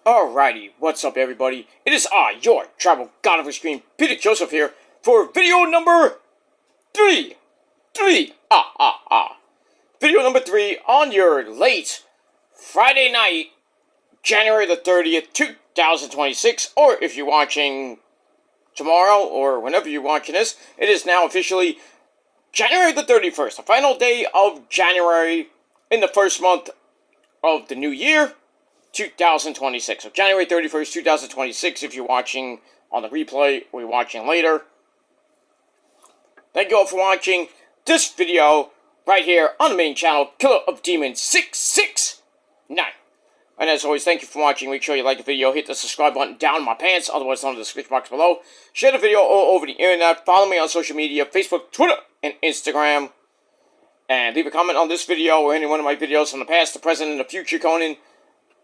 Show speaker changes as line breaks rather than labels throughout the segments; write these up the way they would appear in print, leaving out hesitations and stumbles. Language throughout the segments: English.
Alrighty, what's up everybody? It is I, your Tribal God of Extreme, Peter Joseph here, for video number 3. Video number 3 on your late Friday night, January the 30th, 2026, or if you're watching tomorrow, or whenever you're watching this, it is now officially January the 31st, the final day of January in the first month of the new year, 2026. So January 31st, 2026, if you're watching on the replay or you're watching later. Thank you all for watching this video right here on the main channel, Killer of Demons 669. And as always, thank you for watching. Make sure you like the video, hit the subscribe button down in my pants, otherwise known in the description box below. Share the video all over the internet. Follow me on social media, Facebook, Twitter, and Instagram. And leave a comment on this video or any one of my videos from the past, the present, and the future, Conan.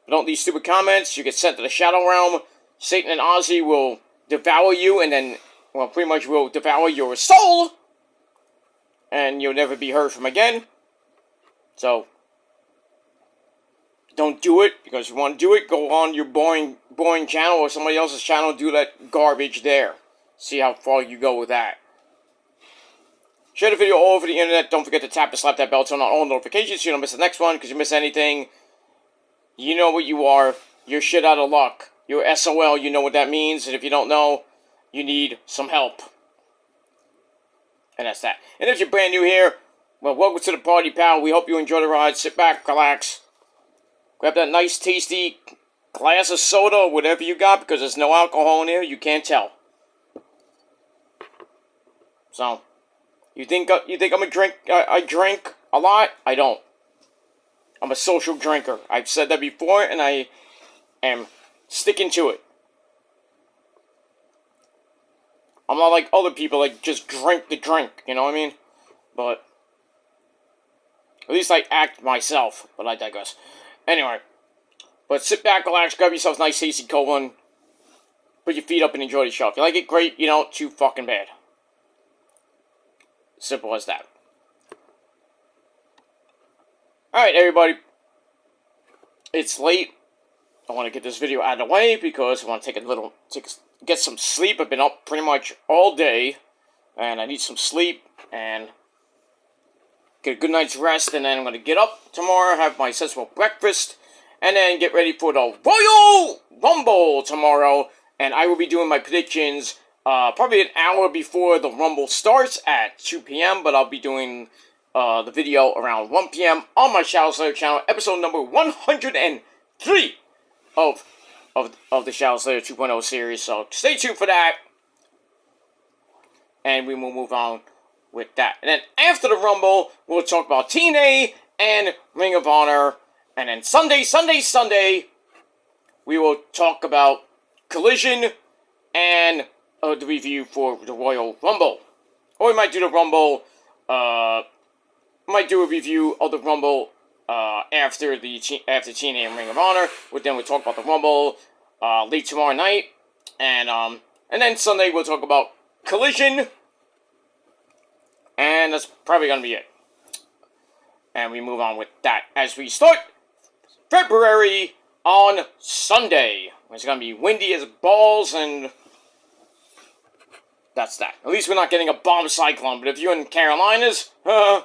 But don't leave stupid comments. You get sent to the Shadow Realm. Satan and Ozzy will devour you, and then, well, pretty much will devour your soul. And you'll never be heard from again. So, don't do it, because if you want to do it, go on your boring channel or somebody else's channel, do that garbage there. See how far you go with that. Share the video all over the internet. Don't forget to tap and slap that bell, turn on all notifications so you don't miss the next one, because you miss anything, you know what you are. You're shit out of luck. You're SOL, you know what that means, and if you don't know, you need some help. And that's that. And if you're brand new here, well, welcome to the party, pal. We hope you enjoy the ride. Sit back, relax. Grab that nice, tasty glass of soda or whatever you got, because there's no alcohol in here. You can't tell. So, you think I'm a drink? I drink a lot? I don't. I'm a social drinker. I've said that before, and I am sticking to it. I'm not like other people, like, just drink the drink, you know what I mean? But, at least I act myself, but I digress. Anyway, but sit back, relax, grab yourself a nice tasty cold one, put your feet up and enjoy the show. If you like it, great. You don't, too fucking bad. Simple as that. Alright, everybody. It's late. I want to get this video out of the way because I want to get some sleep. I've been up pretty much all day, and I need some sleep, and get a good night's rest, and then I'm going to get up tomorrow, have my sensible breakfast, and then get ready for the Royal Rumble tomorrow, and I will be doing my predictions probably an hour before the Rumble starts at 2 p.m., but I'll be doing the video around 1 p.m. on my Shadow Slayer channel, episode number 103 of the Shadow Slayer 2.0 series, so stay tuned for that, and we will move on with that. And then after the Rumble, we'll talk about TNA and Ring of Honor, and then Sunday, we will talk about Collision and the review for the Royal Rumble. Or we might do the Rumble, might do a review of the Rumble after TNA and Ring of Honor. But then we'll talk about the Rumble late tomorrow night, and then Sunday we'll talk about Collision, and that's probably gonna be it. And we move on with that as we start February on Sunday. It's gonna be windy as balls, and that's that. At least we're not getting a bomb cyclone. But if you're in Carolinas, you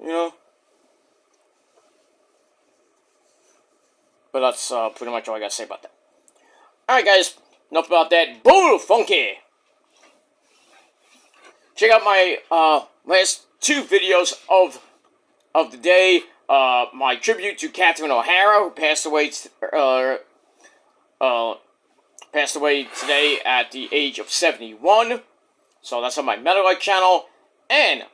know. But that's pretty much all I gotta say about that. Alright, guys. Enough about that. Bull Funky! Check out my last two videos of the day. My tribute to Catherine O'Hara, who passed away today at the age of 71. So that's on my Metal Light channel. And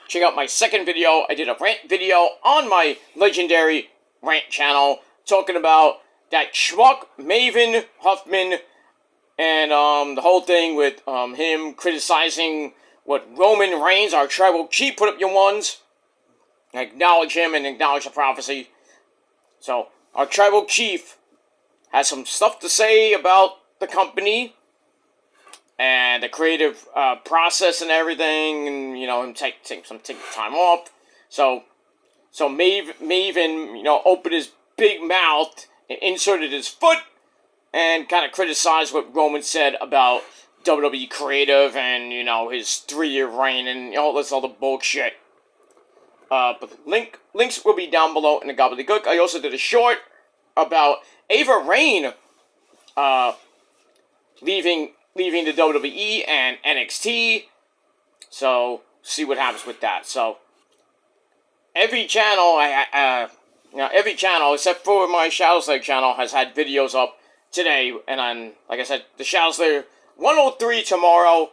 check out my second video. I did a rant video on my legendary rant channel talking about that schmuck Maven Huffman and the whole thing with him criticizing what Roman Reigns, our tribal chief, put up your ones. I acknowledge him and acknowledge the prophecy. So, our tribal chief has some stuff to say about the company and the creative process and everything, and, you know, him take time off. So Maven, you know, opened his big mouth and inserted his foot and kind of criticized what Roman said about WWE Creative and, you know, his 3-year reign and all this other bullshit. But links will be down below in the gobbledygook. I also did a short about Ava Raine leaving the WWE and NXT. So, see what happens with that. So, every channel, every channel except for my Shadow Slayer channel has had videos up today. And then, like I said, the Shadow Slayer 103 tomorrow.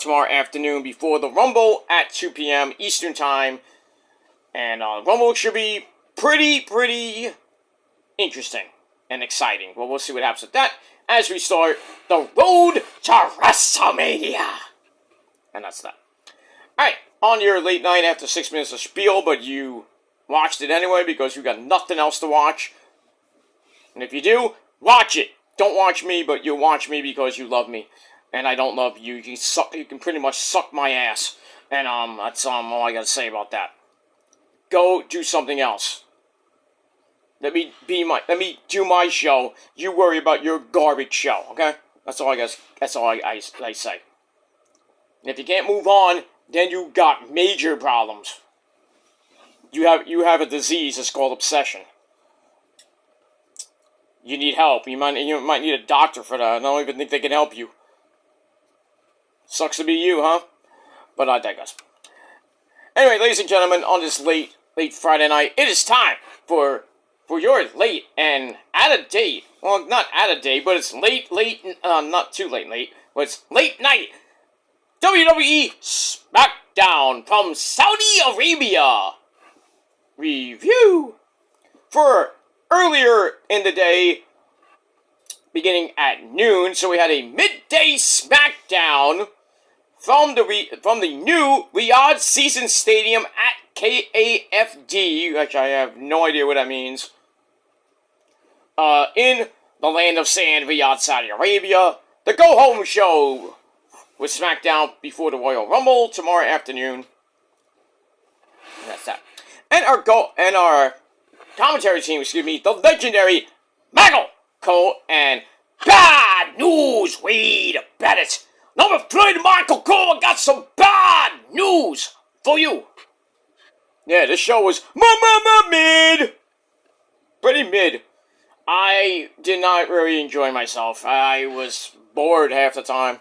Tomorrow afternoon before the Rumble at 2 p.m. Eastern Time. And Rumble should be pretty interesting and exciting. Well, we'll see what happens with that as we start the road to WrestleMania. And that's that. Alright, on your late night after 6 minutes of spiel, but you watched it anyway because you got nothing else to watch. And if you do, watch it. Don't watch me, but you'll watch me because you love me. And I don't love you. You can pretty much suck my ass. And that's all I gotta say about that. Go do something else. Let me do my show. You worry about your garbage show, okay? That's all I say. And if you can't move on, then you got major problems. You have a disease. It's called obsession. You need help. You might need a doctor for that. I don't even think they can help you. Sucks to be you, huh? But I digress. Anyway, ladies and gentlemen, on this late Friday night, it is time for your late and out of date. Well, not out of date, but it's late, not too late, but it's late night WWE Smackdown from Saudi Arabia review for earlier in the day, beginning at noon. So we had a midday Smackdown from the new Riyadh Season Stadium at KAFD, which I have no idea what that means. In the land of sand, Riyadh, Saudi Arabia, the go-home show with SmackDown before the Royal Rumble tomorrow afternoon. And that's that. And our commentary team, the legendary Michael Cole and Bad News Wade Bennett. Number 3, Michael Cole, I got some bad news for you. Yeah, this show was mid. Pretty mid. I did not really enjoy myself. I was bored half the time.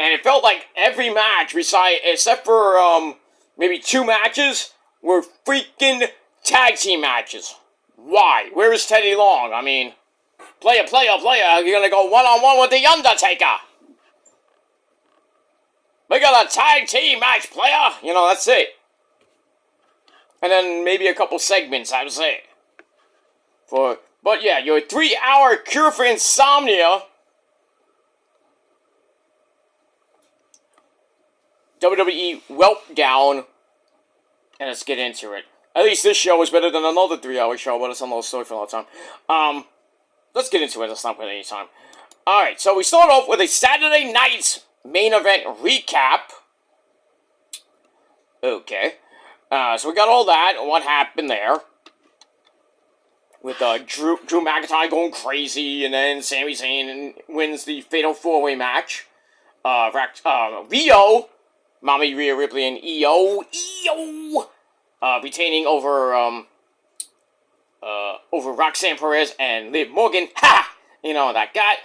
And it felt like every match, except for maybe 2 matches, were freaking tag team matches. Why? Where is Teddy Long? I mean, player, you're gonna go one-on-one with The Undertaker. We got a tag team match, player. You know, that's it. And then maybe a couple segments, I would say. But yeah, your 3-hour cure for insomnia. WWE Weltdown. And let's get into it. At least this show is better than another 3-hour show, but it's another story for another time. Let's get into it. Let's not put any time. Alright, so we start off with a Saturday night's main event recap. Okay. So we got all that and what happened there. With Drew McIntyre going crazy, and then Sami Zayn wins the Fatal 4-Way match. Rio, Mommy Rhea Ripley and EO, retaining over Roxanne Perez and Liv Morgan. Ha! You know, that guy.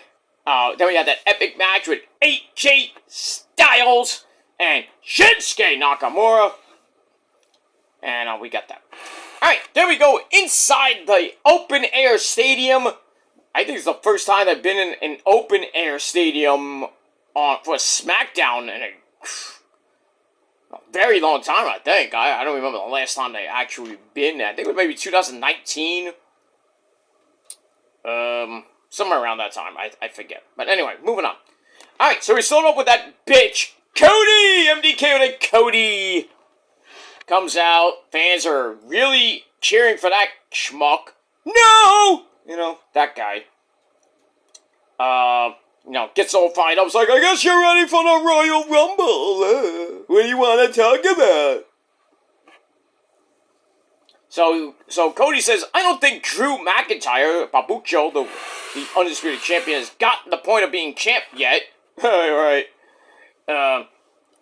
Then we had that epic match with AJ Styles and Shinsuke Nakamura. And we got that. Alright, there we go. Inside the open-air stadium. I think it's the first time I've been in an open-air stadium for SmackDown in a very long time, I think. I don't remember the last time they actually been there. I think it was maybe 2019. Somewhere around that time. I forget. But anyway, moving on. Alright, so we start off with that bitch, Cody! MDK with Cody comes out. Fans are really cheering for that schmuck. No! You know, that guy. Gets all fired up. It's like, I guess you're ready for the Royal Rumble. What do you want to talk about? So Cody says, I don't think Drew McIntyre, Babucho, the undisputed champion, has gotten the point of being champ yet. Alright. It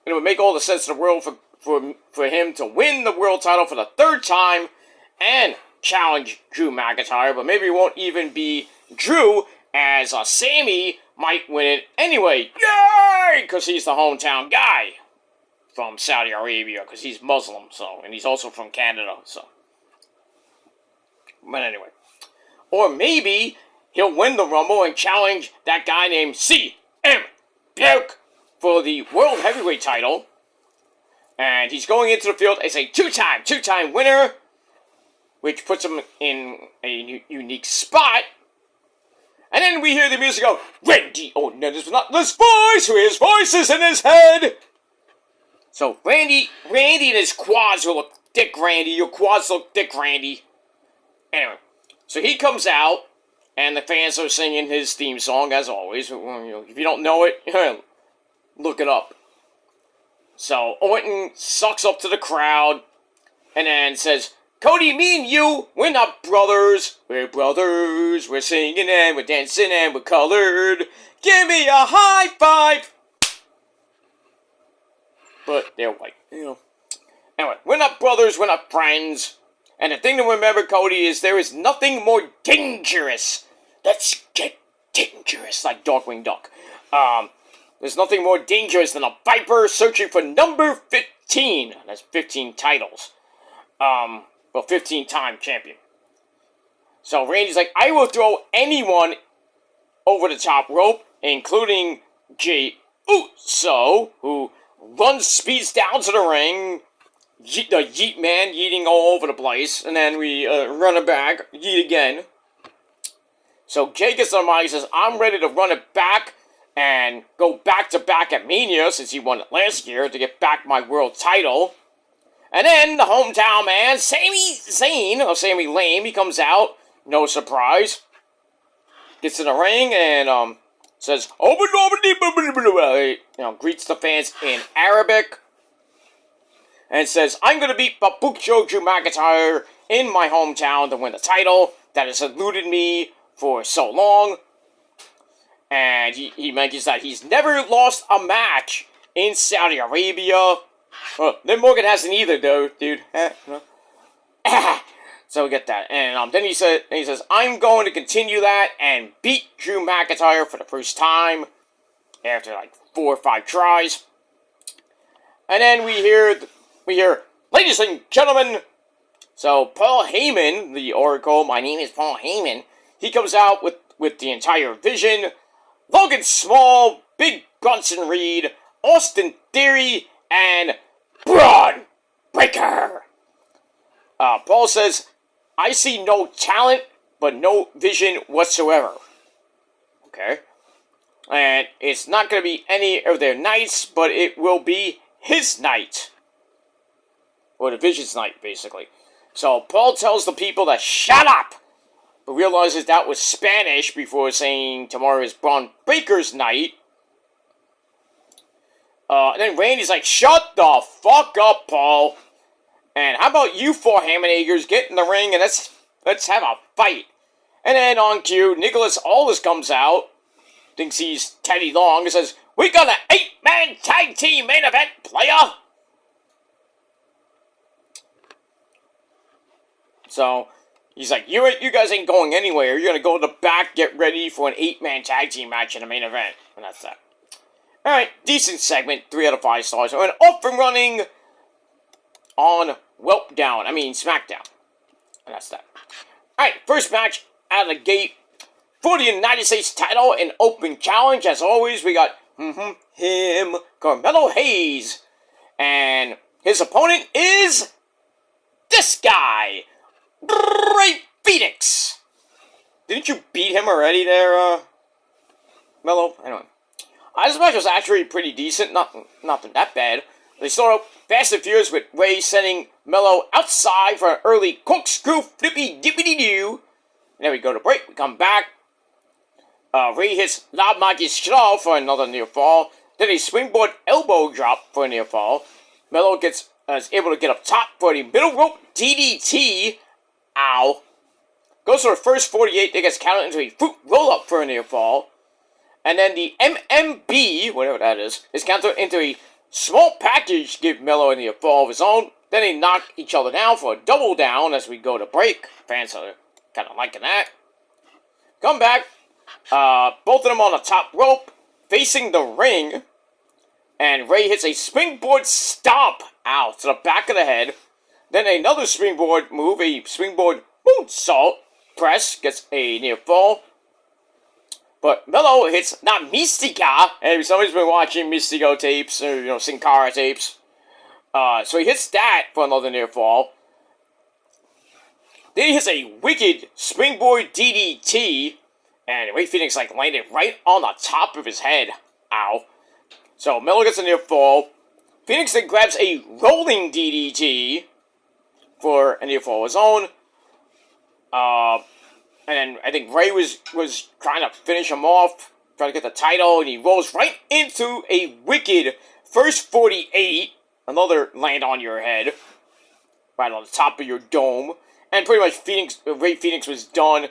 would make all the sense in the world for him to win the world title for the third time and challenge Drew McIntyre, but maybe it won't even be Drew, as Sammy might win it anyway. Yay! Because he's the hometown guy from Saudi Arabia, because he's Muslim, and he's also from Canada, But anyway. Or maybe he'll win the Rumble and challenge that guy named CM Punk for the World Heavyweight title. And he's going into the field as a two-time winner, which puts him in a unique spot. And then we hear the music go, Randy Orton and his monotonous voice, his voice is in his head. So Randy and his quads will look thick, Randy. Your quads look thick, Randy. Anyway, so he comes out, and the fans are singing his theme song, as always. If you don't know it, look it up. So Orton sucks up to the crowd, and then says, Cody, me and you, we're not brothers. We're brothers. We're singing and we're dancing and we're colored. Give me a high five. But they're white, Anyway, we're not brothers, we're not friends. And the thing to remember, Cody, is there is nothing more dangerous. Let's get dangerous, like Darkwing Duck. There's nothing more dangerous than a viper searching for number 15. That's 15 titles. 15-time champion. So Randy's like, I will throw anyone over the top rope, including Jey Uso, who speeds down to the ring, the yeet man, yeeting all over the place, and then we run it back, yeet again. So Jey gets on the mic and says, I'm ready to run it back and go back-to-back at Mania, since he won it last year, to get back my world title. And then the hometown man, Sami Zayn, or Sami Lame, he comes out, no surprise, gets in the ring and says, greets the fans in Arabic, and says, I'm going to beat Babucho Drew McIntyre in my hometown to win the title that has eluded me for so long. And he mentions that he's never lost a match in Saudi Arabia. Then Morgan hasn't either, though, dude. So we get that. And then he says, I'm going to continue that and beat Drew McIntyre for the first time after like 4 or 5 tries. And then we hear, ladies and gentlemen. So Paul Heyman, the Oracle, my name is Paul Heyman. He comes out with the entire Vision, Logan Small, Big Bronson Reed, Austin Theory, and Braun Breaker. Paul says, I see no talent, but no vision whatsoever. Okay? And it's not going to be any of their nights, but it will be his night. Or the Vision's night, basically. So Paul tells the people to shut up, but realizes that was Spanish before saying tomorrow is Braun Breaker's night. And then Randy's like, shut the fuck up, Paul. And how about you 4 Hammonagers get in the ring and let's have a fight. And then on cue, Nicholas Aldis comes out, thinks he's Teddy Long, and says, we got an 8-man tag team main event, player. So he's like, you guys ain't going anywhere. You're going to go to the back, get ready for an 8-man tag team match in the main event. And that's that. Alright, decent segment, 3 out of 5 stars. And off and running on Smackdown. And that's that. Alright, first match out of the gate for the United States title, an open challenge. As always, we got him, Carmelo Hayes. And his opponent is this guy, Rey Fenix. Didn't you beat him already there, Mello? Anyway. This match was actually pretty decent, nothing that bad. They start out fast and furious with Ray sending Mello outside for an early corkscrew flippy dippity doo. And then we go to break, we come back. Ray hits Lob Mikey Straw for another near fall. Then a springboard elbow drop for a near fall. Mello gets is able to get up top for the middle rope DDT. Ow. Goes for the first 48, then gets counted into a fruit roll-up for a near fall. And then the MMB, whatever that is counted into a small package to give Mello a near fall of his own. Then they knock each other down for a double down as we go to break. Fans are kind of liking that. Come back. Both of them on the top rope, facing the ring. And Ray hits a springboard stomp out to the back of the head. Then another springboard move, a springboard moonsault press, gets a near fall. But Mello hits not Mystica, and somebody's been watching Mystico tapes, or, Sin Cara tapes. So he hits that for another near fall. Then he hits a wicked springboard DDT, and Ray Phoenix, landed right on the top of his head. Ow. So Mello gets a near fall. Phoenix then grabs a rolling DDT for a near fall of his own. And then I think Ray was trying to finish him off, trying to get the title, and he rolls right into a wicked first 48. Another land on your head, right on the top of your dome. And pretty much Ray Phoenix was done.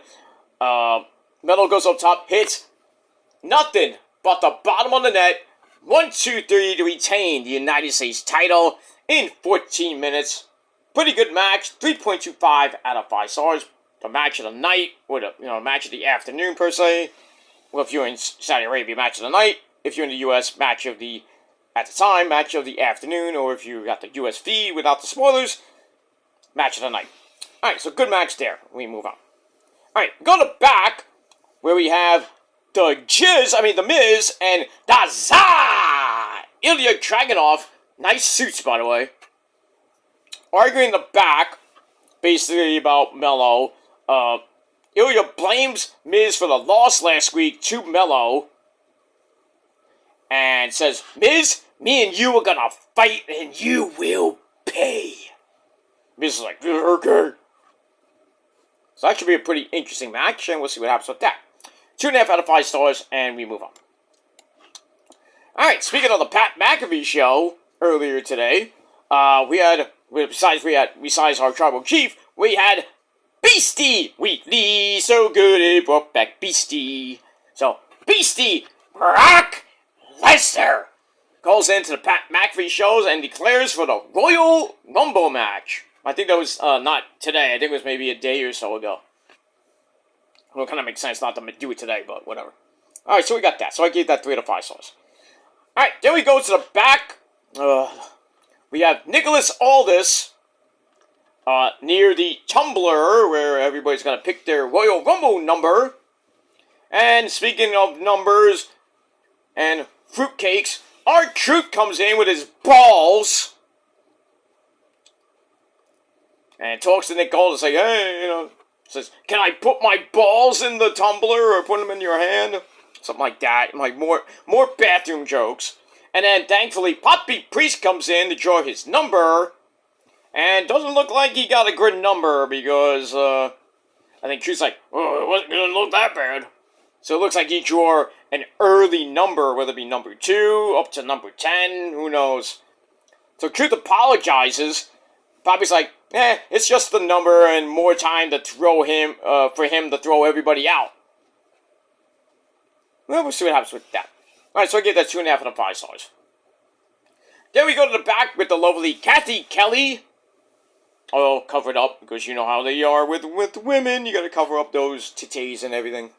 Mello goes up top, hits nothing but the bottom of the net. 1, 2, 3 to retain the United States title in 14 minutes. Pretty good match. 3.25 out of 5 stars. The match of the night, or the match of the afternoon per se. Well, if you're in Saudi Arabia, match of the night. If you're in the U.S., match of the afternoon. Or if you got the U.S. feed without the spoilers, match of the night. Alright, so good match there. We move on. Alright, go to back, where we have The Miz, and Daza! Ilya Dragunov. Nice suits, by the way. Arguing in the back, basically about Mello. Ilya blames Miz for the loss last week to Mello. And says, Miz, me and you are gonna fight and you will pay. Miz is like, okay. So that should be a pretty interesting match, and we'll see what happens with that. 2.5 out of 5 stars, and we move on. Alright, speaking of the Pat McAfee show earlier today, besides our tribal chief, we had Beastie Weekly. So good it brought back Beastie. So, Beastie Brock Lesnar calls into the Pat McAfee shows and declares for the Royal Rumble match. I think that was not today. I think it was maybe a day or so ago. Well, it kind of makes sense not to do it today, but whatever. Alright, so we got that. So I gave that 3 out of 5 stars. Alright, then we go to the back. We have Nicholas Aldis near the tumbler, where everybody's going to pick their Royal Rumble number. And speaking of numbers and fruitcakes, R-Truth comes in with his balls. And talks to Nick Aldis, like, hey, says, can I put my balls in the tumbler or put them in your hand? Something like that. Like, more bathroom jokes. And then, thankfully, Poppy Priest comes in to draw his number. And doesn't look like he got a good number because, I think Truth's like, oh, it wasn't going to look that bad. So it looks like he drew an early number, whether it be number 2, up to number 10, who knows. So Truth apologizes. Poppy's like, it's just the number and more time to throw him, for him to throw everybody out. Well, we'll see what happens with that. Alright, so I give that 2.5 out of 5 stars. Then we go to the back with the lovely Kathy Kelly. All covered up, because you know how they are with women. You gotta cover up those titties and everything.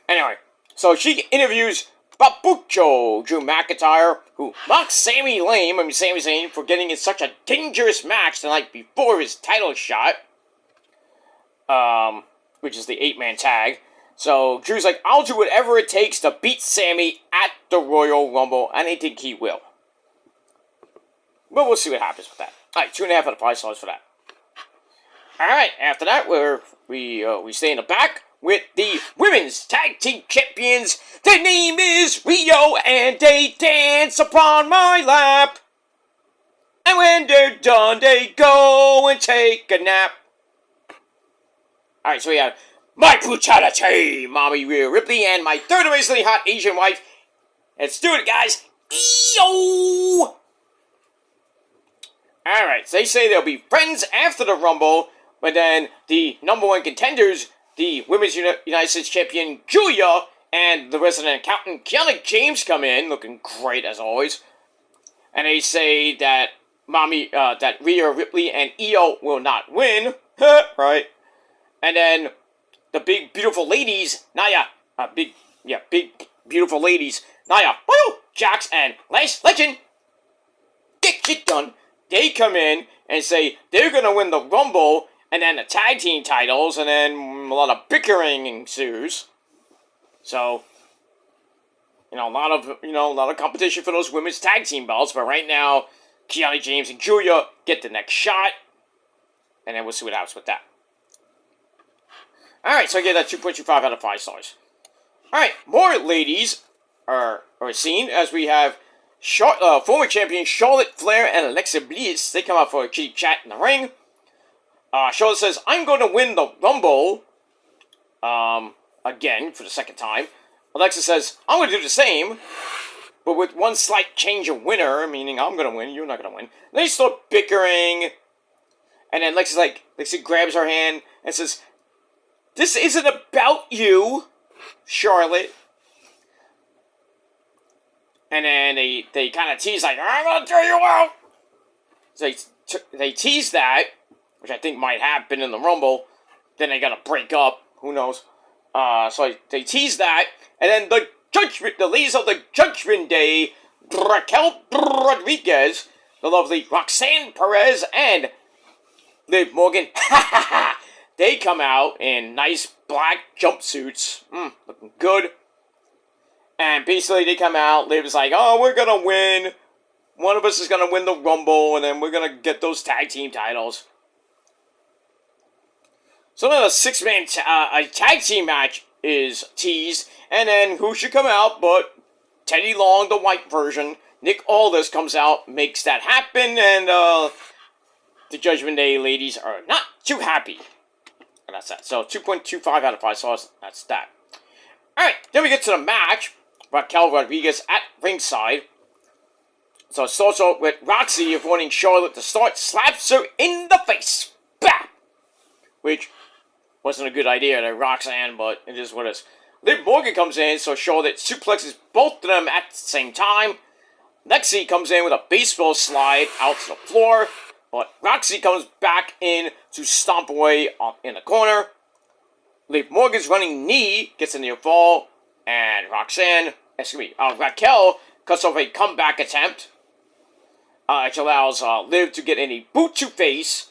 Anyway, so she interviews Papucho Drew McIntyre, who mocked Sami Zayn, for getting in such a dangerous match the night before his title shot. Which is the 8-man tag. So Drew's like, I'll do whatever it takes to beat Sami at the Royal Rumble, and I think he will. But we'll see what happens with that. Alright, 2.5 out of 5 stars for that. Alright, after that, we stay in the back with the Women's Tag Team Champions. Their name is Rio, and they dance upon my lap. And when they're done, they go and take a nap. Alright, so we have my brutality, Mommy Rhea Ripley, and my third amazingly hot Asian wife. Let's do it, guys. EO! Alright, so they say they'll be friends after the Rumble, but then the number one contenders, the Women's United States Champion Julia and the resident accountant Kiana James come in, looking great as always. And they say that that Rhea Ripley and Io will not win. Right. And then the big beautiful ladies, big beautiful ladies, Nia, Jax, and Last Legend, get shit done. They come in and say they're gonna win the Rumble and then the tag team titles, and then a lot of bickering ensues. So, a lot of competition for those women's tag team belts. But right now, Kiana James and Julia get the next shot, and then we'll see what happens with that. All right, so I gave that 2.25 out of 5 stars. All right, more ladies are seen as we have former champion Charlotte Flair and Alexa Bliss. They come out for a kitty chat in the ring. Charlotte says, "I'm going to win the Rumble." Again, for the second time. Alexa says, "I'm going to do the same, but with one slight change of winner," meaning I'm going to win, you're not going to win. They start bickering, and then Lexi grabs her hand and says, "This isn't about you, Charlotte." And then they kind of tease like, "I'm going to throw you out." So they tease that, which I think might happen in the Rumble. Then they got to break up. Who knows? So they tease that. And then the ladies of the Judgment Day, Raquel Rodriguez, the lovely Roxanne Perez, and Liv Morgan, they come out in nice black jumpsuits. Looking good. And basically they come out, Liv's like, "Oh, we're going to win. One of us is going to win the Rumble, and then we're going to get those tag team titles." So then a 6-man tag team match is teased, and then who should come out but Teddy Long, the white version. Nick Aldis comes out, makes that happen, and the Judgment Day ladies are not too happy. And that's that. So 2.25 out of 5 stars. That's that. Alright, then we get to the match. Raquel Rodriguez at ringside. So it starts out with Roxy avoiding Charlotte to start, slaps her in the face. Bah! Which wasn't a good idea to Roxanne, but it is what it is. Liv Morgan comes in, so Charlotte suplexes both of them at the same time. Lexi comes in with a baseball slide out to the floor, but Roxy comes back in to stomp away in the corner. Liv Morgan's running knee gets a near fall, and Raquel cuts off a comeback attempt, which allows Liv to get in a boot to face,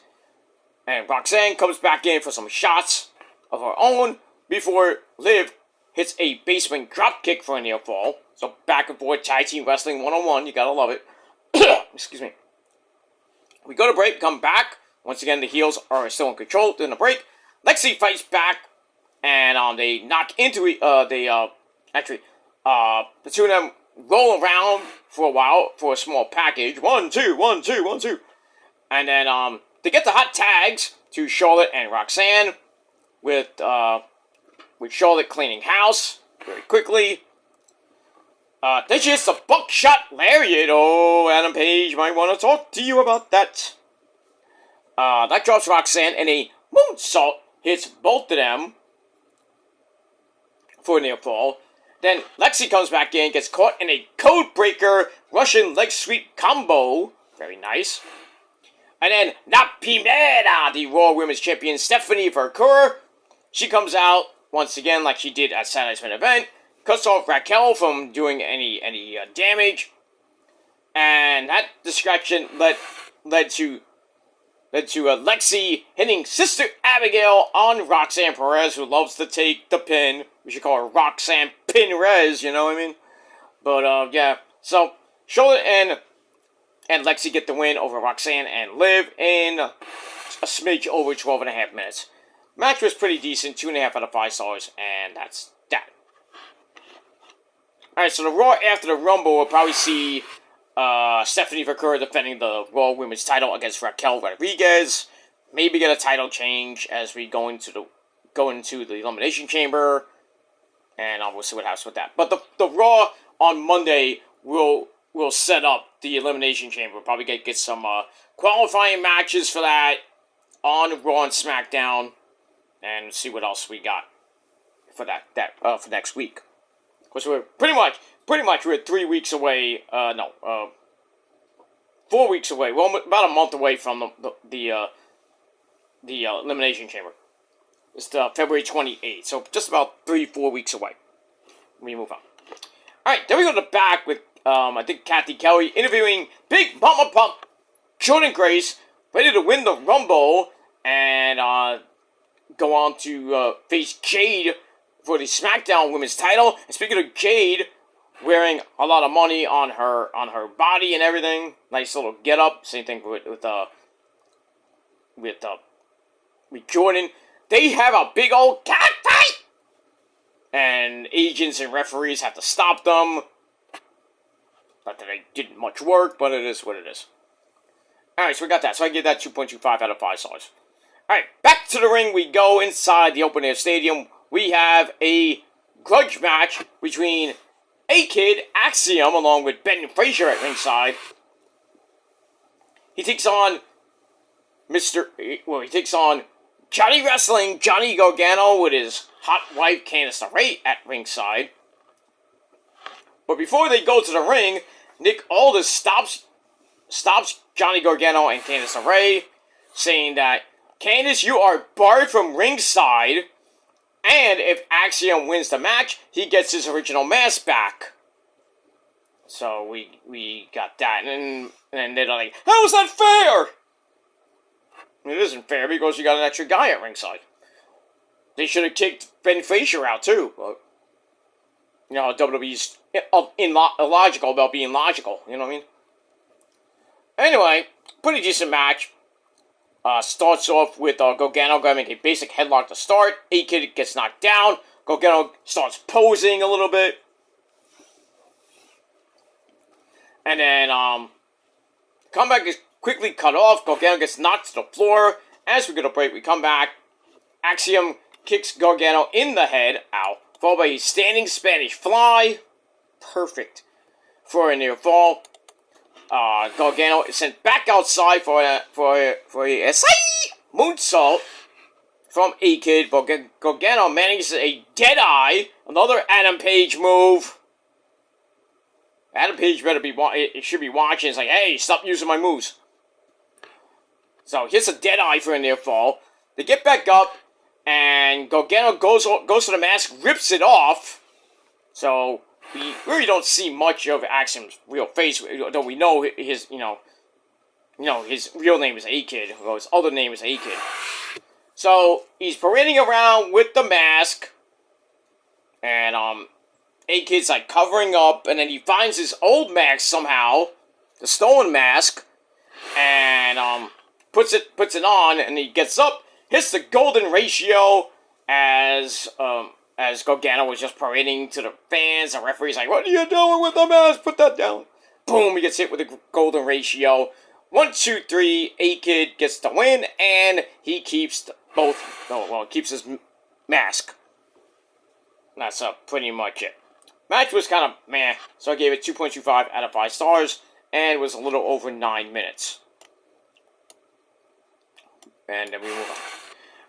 and Roxanne comes back in for some shots of her own before Liv hits a basement dropkick for a near fall. So back and forth tag team wrestling 1-on-1, you gotta love it. Excuse me. We go to break, come back. Once again, the heels are still in control during the break. Lexi fights back, and they knock into the two of them roll around for a while for a small package. 1, 2, 1, 2, 1, 2. And then they get the hot tags to Charlotte and Roxanne with Charlotte cleaning house very quickly. Then she hits the buckshot lariat. Oh, Adam Page might want to talk to you about that. That drops Roxanne, and a moonsault hits both of them for a near fall. Then Lexi comes back in, gets caught in a codebreaker Russian leg sweep combo. Very nice. And then La Primera, the Raw Women's Champion Stephanie Vercoeur. She comes out once again like she did at Saturday's main event. Cuts off Raquel from doing any damage. And that distraction led to Lexi hitting Sister Abigail on Roxanne Perez, who loves to take the pin. We should call her Roxanne Pinrez, you know what I mean? But, yeah. So, Charlotte and Lexi get the win over Roxanne and Liv in a smidge over 12.5 minutes. Match was pretty decent, 2.5 out of 5 stars, and that's that. Alright, so the Raw after the Rumble will probably see Stephanie Vercoeur defending the Raw Women's title against Raquel Rodriguez. Maybe get a title change as we go into the Elimination Chamber. And we'll see what happens with that. But the Raw on Monday will set up the Elimination Chamber. We'll probably get some qualifying matches for that on Raw and SmackDown, and see what else we got for for next week. Because we're pretty much we're 3 weeks away. 4 weeks away. Well, about a month away from the Elimination Chamber. It's February 28th, so just about 3-4 weeks away. We move on. All right, then we go to the back with I think Kathy Kelly interviewing Big Mama Pump, Jordan Grace, ready to win the Rumble and go on to face Jade for the SmackDown Women's Title. And speaking of Jade, wearing a lot of money on her body and everything, nice little get up. Same thing with Jordan. They have a big old cat fight, and agents and referees have to stop them. Not that they did much work, but it is what it is. Alright, so we got that. So I give that 2.25 out of 5 stars. Alright, back to the ring we go inside the open air stadium. We have a grudge match between A-Kid, Axiom, along with Ben Frazier at ringside. He takes on Johnny Wrestling, Johnny Gargano, with his hot wife, Candice LeRae, at ringside. But before they go to the ring, Nick Aldis stops Johnny Gargano and Candice LeRae, saying that, Candice, you are barred from ringside, and if Axiom wins the match, he gets his original mask back. So we got that, and they're like, how is that fair? It isn't fair because you got an extra guy at ringside. They should have kicked Ben Frazier out too. But, you know, WWE's illogical about being logical. You know what I mean? Anyway, pretty decent match. Starts off with Gargano grabbing a basic headlock to start. A-Kid gets knocked down. Gargano starts posing a little bit. And then, comeback is quickly cut off. Gargano gets knocked to the floor. As we get a break, we come back. Axiom kicks Gargano in the head. Ow. Followed by a standing Spanish fly. Perfect for a near fall. Gargano is sent back outside for a moonsault from A-Kid. But Gargano manages a dead eye. Another Adam Page move. Adam Page should be watching. It's like, hey, stop using my moves. So here's a dead eye for a near fall. They get back up, and Gargano goes to the mask, rips it off. So we really don't see much of Axiom's real face, though we know his, his real name is A-Kid, or his other name is A-Kid. So he's parading around with the mask, and A-Kid's like covering up, and then he finds his old mask somehow, the stolen mask, and puts it on, and he gets up, hits the golden ratio as Gargano was just parading to the fans. The referee's like, what are you doing with the mask? Put that down. Boom, he gets hit with the golden ratio. 1, 2, 3, A-Kid gets the win, and he keeps keeps his mask. That's pretty much it. Match was kind of meh, so I gave it 2.25 out of 5 stars, and it was a little over 9 minutes. And then we move on.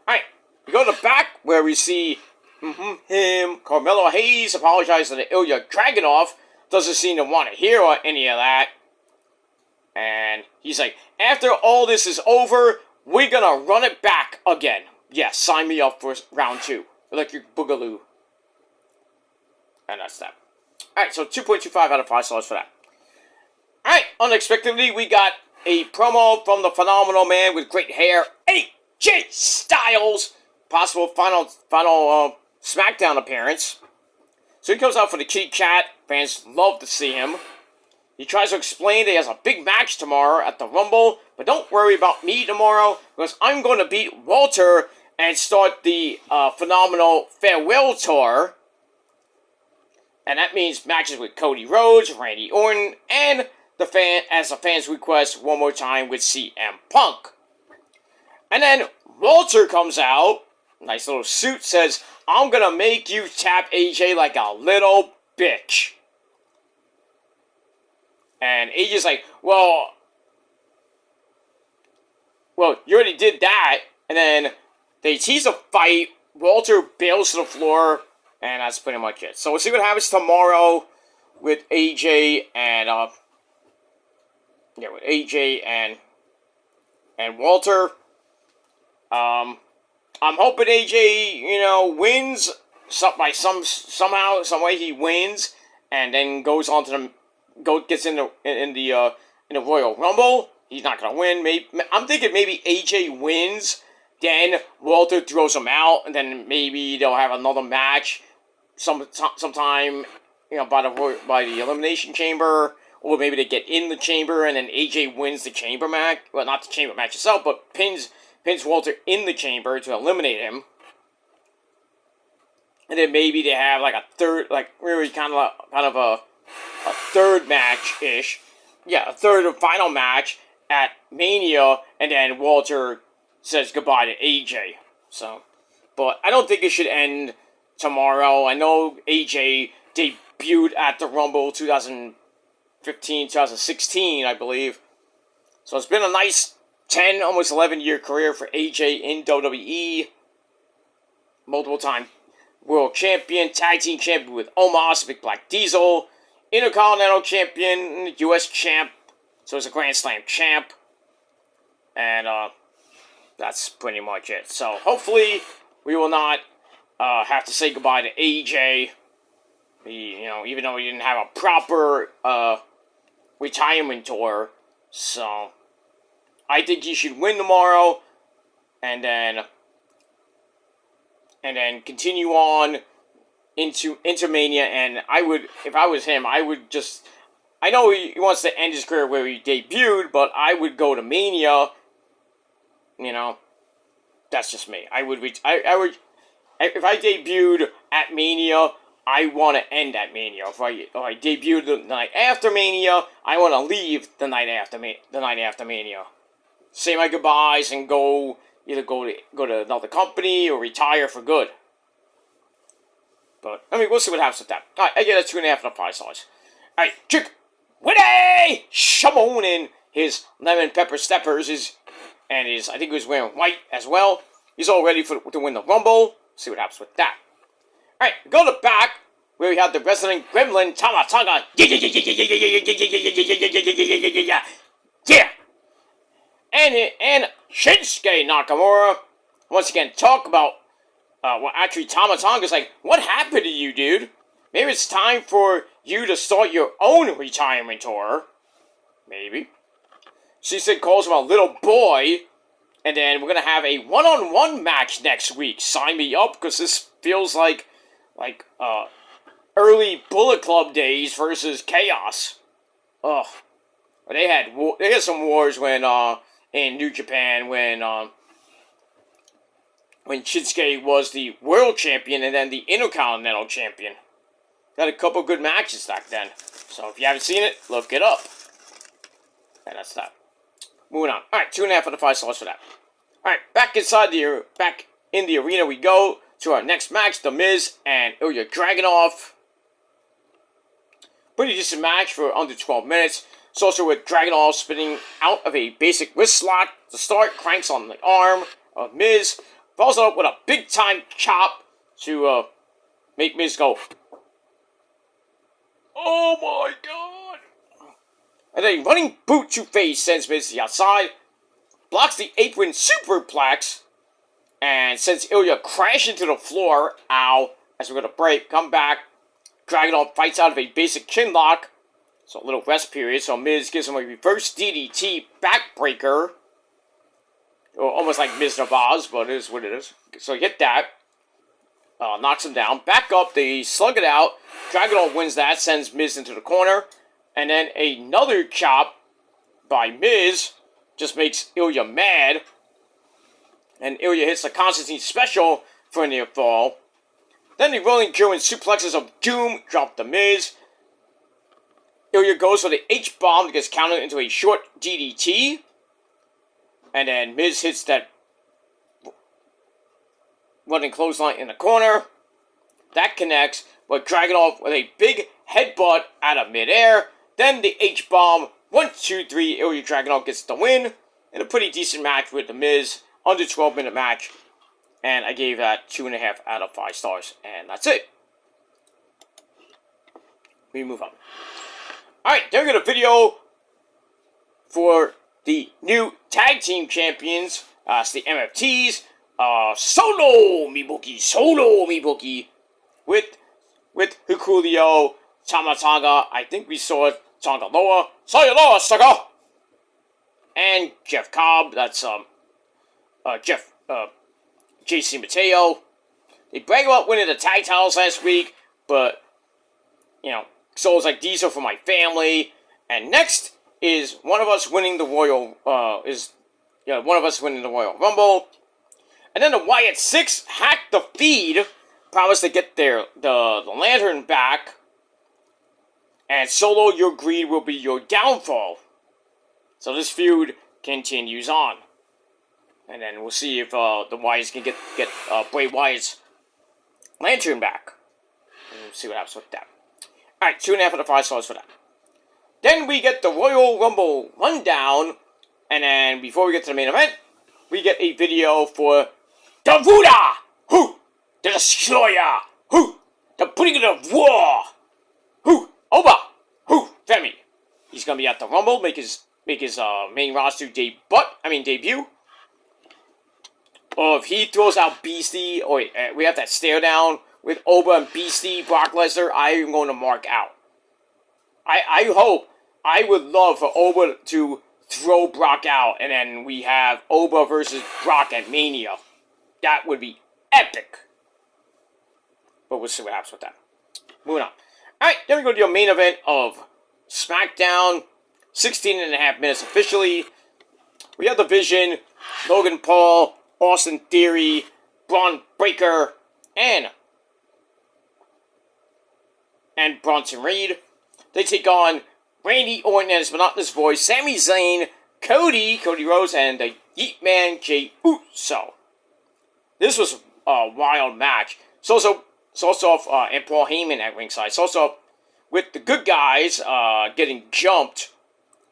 Alright, we go to the back where we see Carmelo Hayes apologize to Ilya Dragunov. Doesn't seem to want to hear any of that. And he's like, after all this is over, we're gonna run it back again. Yes, sign me up for round 2. Electric Boogaloo. And that's that. Alright, so 2.25 out of 5 stars for that. Alright, unexpectedly, we got a promo from the Phenomenal Man with great hair, AJ Styles. Possible final SmackDown appearance. So he comes out for the Kitty Cat. Fans love to see him. He tries to explain that he has a big match tomorrow at the Rumble, but don't worry about me tomorrow, because I'm going to beat Walter and start the Phenomenal Farewell Tour. And that means matches with Cody Rhodes, Randy Orton, and the fans request one more time with CM Punk. And then Walter comes out, nice little suit, says, I'm gonna make you tap AJ like a little bitch. And AJ's like, well, well, you already did that, and then they tease a fight. Walter bails to the floor, and that's pretty much it. So we'll see what happens tomorrow with AJ and with AJ and Walter. I'm hoping AJ, wins somehow, some way he wins, and then goes on to gets in the Royal Rumble. He's not gonna win. I'm thinking maybe AJ wins, then Walter throws him out, and then maybe they'll have another match sometime, by the Elimination Chamber, or maybe they get in the chamber and then AJ wins the chamber match. Well, not the chamber match itself, but pins Walter in the chamber to eliminate him. And then maybe they have like a third, like really kind of a third match-ish. Yeah, a third and final match at Mania, and then Walter says goodbye to AJ. So, but I don't think it should end tomorrow. I know AJ debuted at the Rumble 2016, I believe. So it's been a nice 10, almost 11-year career for AJ in WWE. Multiple time World Champion, Tag Team Champion with Omos, Big Black Diesel, Intercontinental Champion, US Champ, so it's a Grand Slam Champ. And that's pretty much it. So hopefully we will not have to say goodbye to AJ. Even though he didn't have a proper retirement tour. So I think he should win tomorrow, and then continue on into Mania. And I would, if I was him, I would just, I know he wants to end his career where he debuted, but I would go to Mania. That's just me. I would, if I debuted at Mania, I want to end at Mania. If I debuted the night after Mania, I want to leave the night after Mania. Say my goodbyes and either go to another company or retire for good. But we'll see what happens with that. All right, I get a 2.5 out of 5 stars. All right, Chick Winnie Shimon in his lemon pepper steppers I think he was wearing white as well. He's all ready to win the Rumble. See what happens with that. All right, go to the back where we have the wrestling gremlin Tama Tonga. Yeah. And Shinsuke Nakamura once again talk about actually Tama Tonga's like, what happened to you, dude? Maybe it's time for you to start your own retirement tour. Maybe. She said calls him a little boy, and then we're gonna have a one-on-one match next week. Sign me up, because this feels like early Bullet Club days versus Chaos. Ugh. They had some wars when in New Japan when Shinsuke was the world champion and then the Intercontinental champion. Got a couple good matches back then. So if you haven't seen it, look it up. And that's that. Moving on. Alright, 2.5 out of 5 stars for that. Alright, back in the arena we go to our next match, The Miz and Ilya Dragunov. Pretty decent match for under 12 minutes. It's also with Dragunov spinning out of a basic wrist lock to start, cranks on the arm of Miz, follows it up with a big time chop to make Miz go, oh my god! And then a running boot to face sends Miz to the outside, blocks the apron superplex, and sends Ilya crashing to the floor. Ow. As we're going to break, come back. Dragunov fights out of a basic chin lock. So a little rest period. So Miz gives him a reverse DDT backbreaker. Or almost like Miz Navaz, but it is what it is. So hit that. Knocks him down. Back up. They slug it out. Dragunov wins that. Sends Miz into the corner. And then another chop by Miz just makes Ilya mad. And Ilya hits the Constantine special for a near fall. Then the rolling German suplexes of Doom drop the Miz. Ilya goes for the H-bomb that gets countered into a short DDT. And then Miz hits that running clothesline in the corner. That connects, but Dragunov with a big headbutt out of midair. Then the H-bomb. 1, 2, 3. Ilya Dragunov gets the win. in a pretty decent match with The Miz, under 12-minute match, and I gave that 2.5 out of 5 stars, and that's it. We move on. Alright, then we got a video for the new tag team champions. It's the MFTs. Solo Mibuki. With Hikuleo, Tamatanga. I think we saw it. Tangaloa. Sayonara, Saga. And Jeff Cobb. That's, JC Mateo. They brag about winning the tag titles last week, but, you know, so it's like, these are for my family. And next is one of us winning the Royal Rumble. And then the Wyatt Six hacked the feed, promised to get the lantern back. And Solo, your greed will be your downfall. So this feud continues on. And then we'll see if the Wyatts can get Bray Wyatt's lantern back. And we'll see what happens with that. Alright, 2.5 out of 5 stars for that. Then we get the Royal Rumble rundown. And then before we get to the main event, we get a video for the Buddha, who, the Destroyer, who, the Bringer of War, who, Oba, who, Femi. He's gonna be at the Rumble, make his main roster debut. Or if he throws out Beastie, or we have that stare down with Oba and Beastie, Brock Lesnar, I am going to mark out. I would love for Oba to throw Brock out, and then we have Oba versus Brock at Mania. That would be epic. But we'll see what happens with that. Moving on. Alright, then we go to your main event of Smackdown. 16.5 minutes officially. We have the Vision, Logan Paul, Austin Theory, Braun Breaker, and Bronson Reed. They take on Randy Orton and his monotonous voice, Sami Zayn, Cody Rhodes, and the Yeet Man Jey Uso. This was a wild match. And Paul Heyman at ringside. With the good guys getting jumped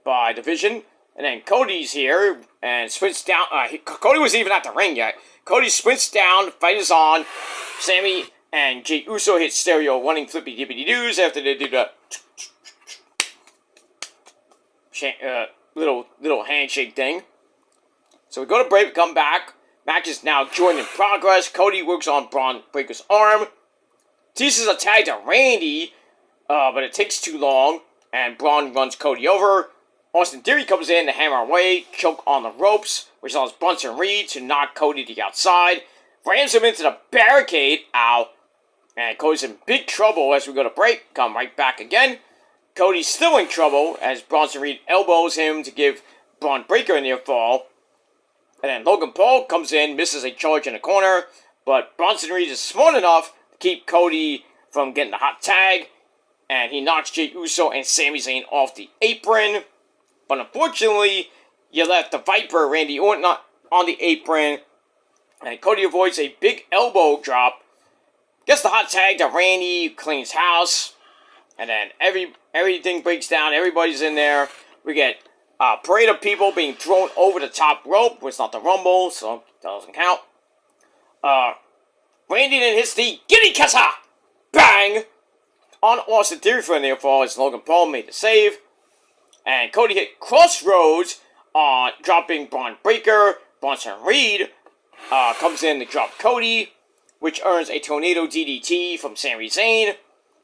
by the Vision. And then Cody's here and sprints down. Cody wasn't even at the ring yet. Cody sprints down, the fight is on. Sammy and Jey Uso hit stereo running flippy dippity doos after they do the little handshake thing. So we go to break, come back. Match is now joined in progress. Cody works on Braun Breaker's arm. Teases a tag to Randy, but it takes too long, and Braun runs Cody over. Austin Theory comes in to hammer away, choke on the ropes, which allows Bronson Reed to knock Cody to the outside. Rams him into the barricade, ow. And Cody's in big trouble as we go to break. Come right back again. Cody's still in trouble as Bronson Reed elbows him to give Braun Breaker a near fall. And then Logan Paul comes in, misses a charge in the corner, but Bronson Reed is smart enough to keep Cody from getting the hot tag, and he knocks Jey Uso and Sami Zayn off the apron. But unfortunately, you left the Viper, Randy Orton, on the apron, and Cody avoids a big elbow drop, gets the hot tag to Randy, cleans house, and then everything breaks down, everybody's in there. We get a parade of people being thrown over the top rope, which is not the Rumble, so that doesn't count. Randy then hits the Giddy Kessa! Bang! On Austin Theory for a near fall as Logan Paul made the save. And Cody hit Crossroads on dropping Braun Breaker. Bronson Reed comes in to drop Cody, which earns a Tornado DDT from Sami Zayn.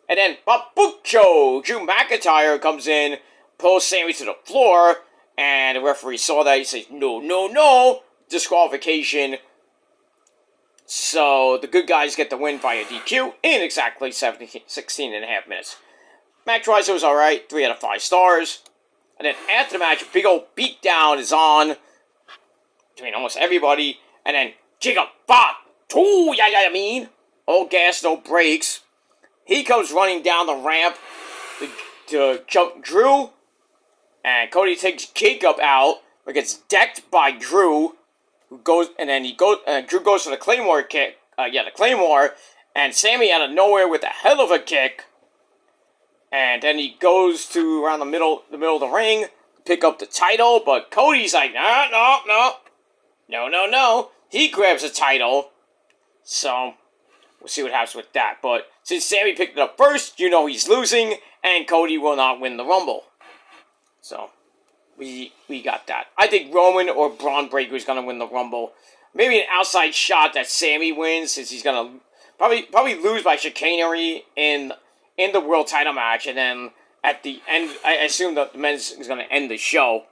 And then Babucho, Drew McIntyre, comes in, pulls Sami to the floor, and the referee saw that. He says, no, disqualification. So the good guys get the win via DQ in exactly 16.5 minutes. Match-wise, it was alright, 3 out of 5 stars. And then after the match, a big old beatdown is on between almost everybody. And then Jacob Fatu, all gas, no brakes. He comes running down the ramp to jump Drew. And Cody takes Jacob out, but gets decked by Drew. Drew goes for the Claymore kick. The Claymore. And Sammy out of nowhere with a hell of a kick. And then he goes to around the middle of the ring, pick up the title, but Cody's like, no. He grabs the title, so we'll see what happens with that. But since Sammy picked it up first, you know he's losing, and Cody will not win the Rumble. So we got that. I think Roman or Braun Breaker is going to win the Rumble. Maybe an outside shot that Sammy wins, since he's going to probably lose by chicanery in the world title match, and then at the end, I assume that the men's is going to end the show.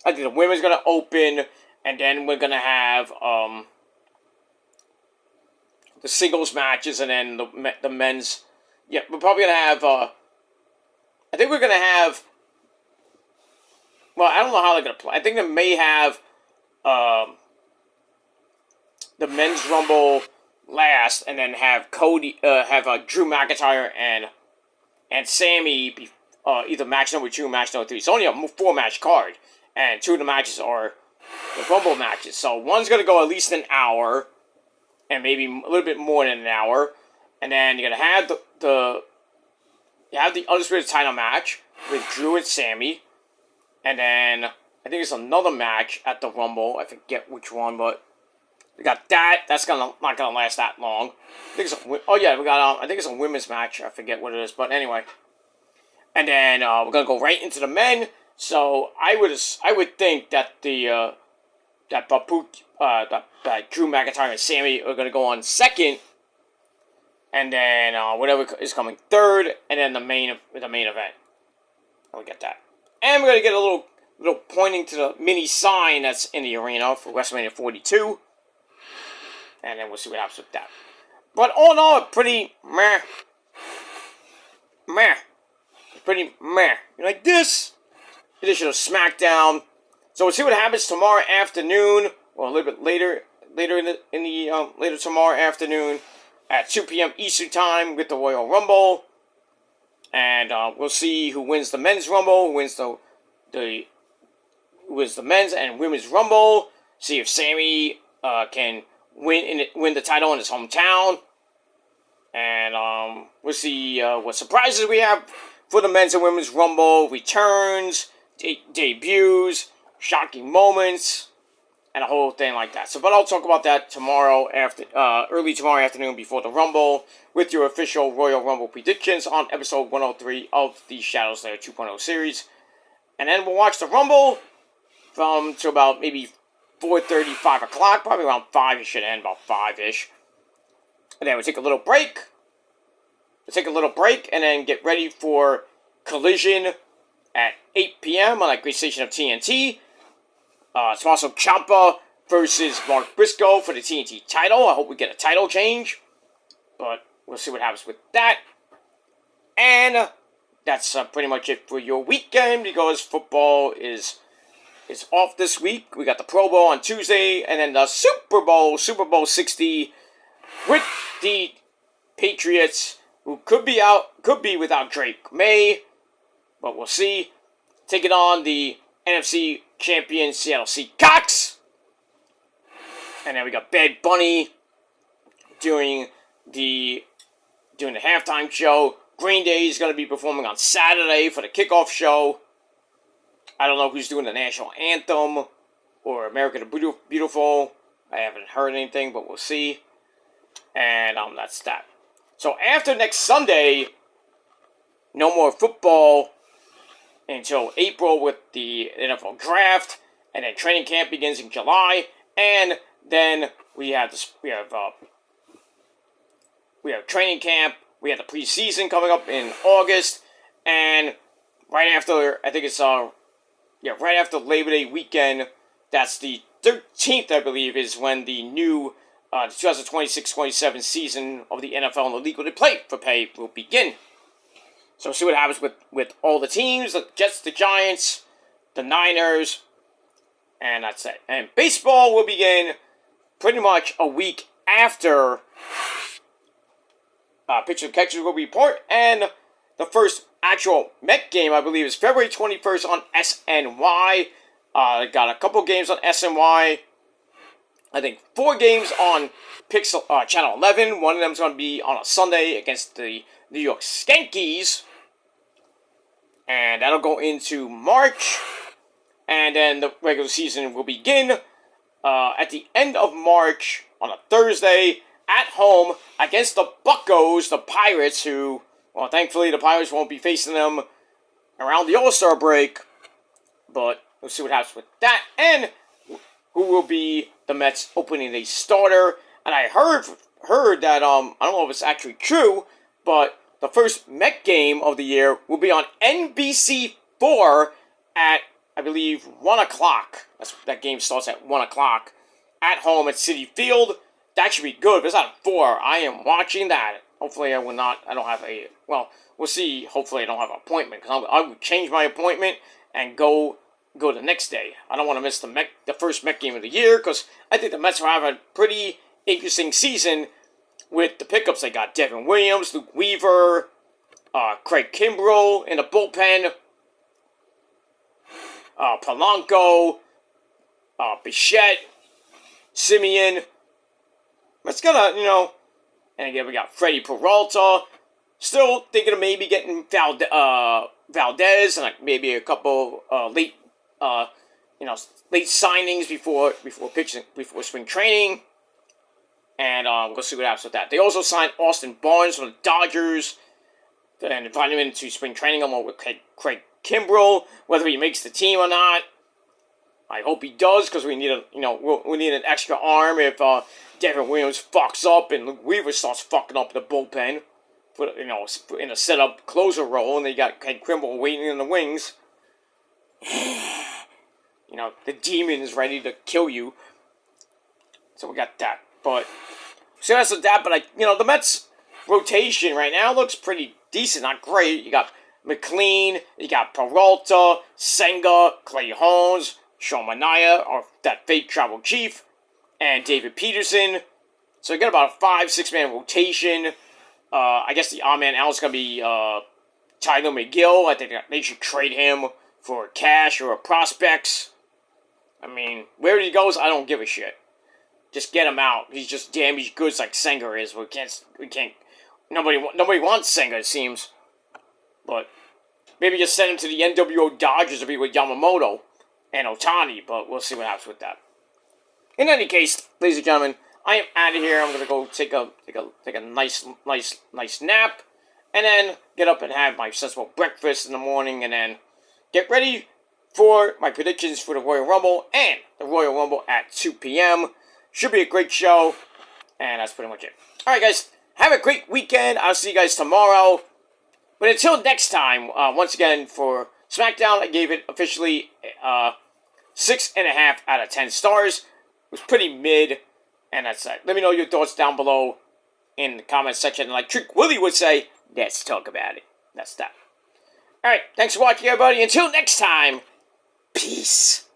I think the women's going to open, and then we're going to have the singles matches, and then the men's. Yeah, we're probably going to have. I think we're going to have. Well, I don't know how they're going to play. I think they may have the men's Rumble last, and then have Cody, Drew McIntyre and Sammy either match number 2 or match number 3. It's only a 4-match card, and 2 of the matches are the Rumble matches. So one's going to go at least an hour, and maybe a little bit more than an hour, and then you're going to have the Undisputed title match with Drew and Sammy, and then I think there's another match at the Rumble. I forget which one, but we got that. That's not gonna last that long. I think it's I think it's a women's match. I forget what it is, but anyway. And then we're gonna go right into the men. So I would think that that Drew McIntyre and Sammy are gonna go on second, and then whatever is coming third, and then the main event. I'll get that. And we're gonna get a little pointing to the mini sign that's in the arena for WrestleMania 42. And then we'll see what happens with that. But all in all, pretty meh. Pretty meh. You like this edition of Smackdown. So we'll see what happens tomorrow afternoon, or a little bit later later tomorrow afternoon at 2 p.m. Eastern Time with the Royal Rumble. And we'll see who wins the men's Rumble, who wins the men's and women's Rumble. See if Sammy can win the title in his hometown, and we'll see what surprises we have for the men's and women's Rumble, returns, debuts, shocking moments, and a whole thing like that. So, but I'll talk about that tomorrow early tomorrow afternoon before the Rumble with your official Royal Rumble predictions on episode 103 of the Shadows Lair 2.0 series, and then we'll watch the Rumble to about maybe 4:30, 5 o'clock, probably around 5. It should end about 5-ish. And then we'll take a little break. And then get ready for Collision at 8 p.m. on that great station of TNT. It's also Ciampa versus Mark Briscoe for the TNT title. I hope we get a title change, but we'll see what happens with that. And that's pretty much it for your weekend, because football is off this week. We got the Pro Bowl on Tuesday, and then the Super Bowl 60, with the Patriots, who could be without Drake May, but we'll see. Taking on the NFC champion Seattle Seahawks. And then we got Bad Bunny doing the halftime show. Green Day is going to be performing on Saturday for the kickoff show. I don't know who's doing the national anthem or America the Beautiful. I haven't heard anything, but we'll see. And that's that. So after next Sunday, no more football until April with the NFL draft, and then training camp begins in July, and then we have training camp. We have the preseason coming up in August, and right after, I think it's right after Labor Day weekend, that's the 13th, I believe, is when the new 2026-27 season of the NFL and the league for pay will begin. So we'll see what happens with all the teams, the Jets, the Giants, the Niners, and that's it. And baseball will begin pretty much a week after Pitcher Catchers will report, and the first actual Met game, I believe, is February 21st on SNY. Got a couple games on SNY. I think 4 games on Channel 11. One of them is going to be on a Sunday against the New York Yankees. And that'll go into March. And then the regular season will begin at the end of March on a Thursday at home against the Buccos, the Pirates, who, well, thankfully the Pirates won't be facing them around the All-Star break. But we'll see what happens with that. And who will be the Mets opening day starter. And I heard that, I don't know if it's actually true, but the first Met game of the year will be on NBC4 at, I believe, 1 o'clock. That game starts at 1 o'clock at home at Citi Field. That should be good. If it's at 4, I am watching that. Hopefully I will not, I don't have a, well, we'll see. Hopefully I don't have an appointment, because I would change my appointment and go the next day. I don't want to miss the first Met game of the year, because I think the Mets will have a pretty interesting season with the pickups they got. Devin Williams, Luke Weaver, Craig Kimbrell in the bullpen, Polanco, Bichette, Simeon. Let's gotta, and again we got Freddie Peralta. Still thinking of maybe getting Valdez and maybe a couple late signings before spring training. And we'll see what happens with that. They also signed Austin Barnes from the Dodgers and invited him into spring training along with Craig Kimbrell. Whether he makes the team or not, I hope he does, because we need we need an extra arm if Devin Williams fucks up and Luke Weaver starts fucking up the bullpen. In a setup closer role, and they got Craig Kimbrell waiting in the wings. The demon is ready to kill you. So we got that. But so that's that. But the Mets rotation right now looks pretty decent, not great. You got McLean, you got Peralta, Senga, Clay Holmes, Sean Manaea, or that fake travel chief, and David Peterson. So you got about a 5-6 man rotation. I guess the odd man out is gonna be Tyler McGill. I think they should trade him for cash or prospects. I mean, where he goes, I don't give a shit. Just get him out. He's just damaged goods like Senga is. We can't. Nobody wants Senga, it seems. But maybe just send him to the NWO Dodgers to be with Yamamoto and Ohtani. But we'll see what happens with that. In any case, ladies and gentlemen, I am out of here. I'm gonna go take a nice nap, and then get up and have my sensible breakfast in the morning, and then get ready for my predictions for the Royal Rumble and the Royal Rumble at 2 p.m. Should be a great show, and that's pretty much it. Alright guys, have a great weekend. I'll see you guys tomorrow. But until next time, once again, for Smackdown, I gave it officially 6.5 out of 10 stars. It was pretty mid, and that's it. Let me know your thoughts down below in the comment section. Like Trick Willie would say, let's talk about it. That's that. Alright, thanks for watching, everybody. Until next time, peace.